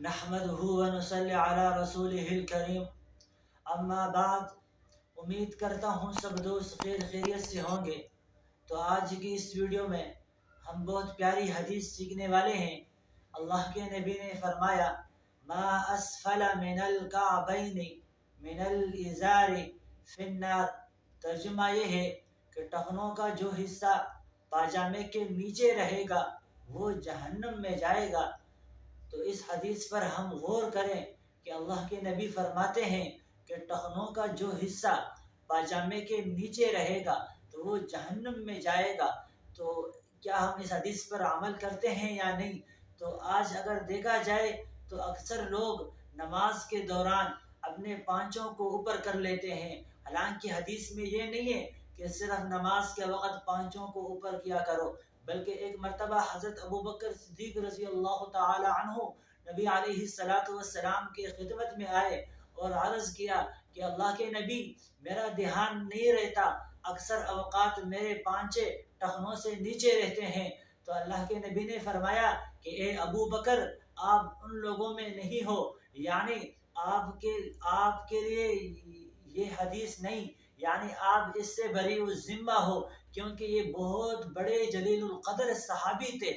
नहमदुहु व नुसल्ली अला रसूलिहिल करीम। अम्मा बाद, उम्मीद करता हूँ सब दोस्त खैरियत से होंगे। तो आज की इस वीडियो में हम बहुत प्यारी हदीस सीखने वाले हैं। अल्लाह के नबी ने फरमाया, मा अस्फला मिनल काबैनि मिनल इज़ारि फिन्नार। तर्जुमा ये है कि टखनों का जो हिस्सा पाजामे के नीचे रहेगा वो जहन्नम में जाएगा। तो इस हदीस पर हम गौर करें कि अल्लाह के नबी फरमाते हैं कि टखनों का जो हिस्सा पाजामे के नीचे रहेगा तो वो जहन्नम में जाएगा। तो क्या हम इस हदीस पर अमल करते हैं या नहीं? तो आज अगर देखा जाए तो अक्सर लोग नमाज के दौरान अपने पांचों को ऊपर कर लेते हैं। हालांकि हदीस में ये नहीं है कि सिर्फ नमाज के वक़्त पांचों को ऊपर किया करो, बल्कि एक मरतबा हज़रत अबू बकर सिद्दीक़ रज़ी अल्लाह ताला अन्हु नबी अलैहिस्सलातु वस्सलाम के खिदमत में आए और अर्ज़ किया कि अल्लाह के नबी, मेरा ध्यान नहीं रहता, अक्सर अवकात मेरे पांचे टखनों से नीचे रहते हैं। तो अल्लाह के नबी ने फरमाया कि ए अबू बकर, आप उन लोगों में नहीं हो, यानी आपके लिए ये हदीस नहीं, यानी आप इससे बरी ज़िम्मा हो, क्योंकि ये बहुत बड़े जलीलुल क़द्र सहाबी थे।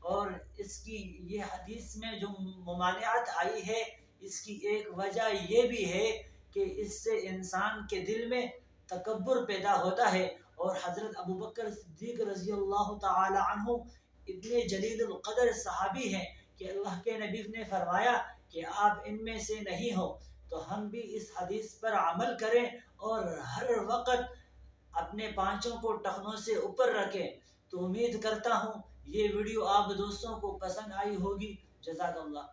और इसकी ये हदीस में जो मुमानियात आई है, इसकी एक वजह ये भी है कि इससे इंसान के दिल में तकब्बुर पैदा होता है। और हज़रत अबू बकर सिद्दीक़ रज़ी अल्लाह ताला अन्हु इतने जलीलुल क़द्र सहाबी हैं कि अल्लाह के नबी ने फरमाया कि आप इनमें से नहीं हो। तो हम भी इस हदीस पर अमल करें और हर वक्त अपने पांचों को टखनों से ऊपर रखें। तो उम्मीद करता हूँ ये वीडियो आप दोस्तों को पसंद आई होगी। जज़ाकल्लाह।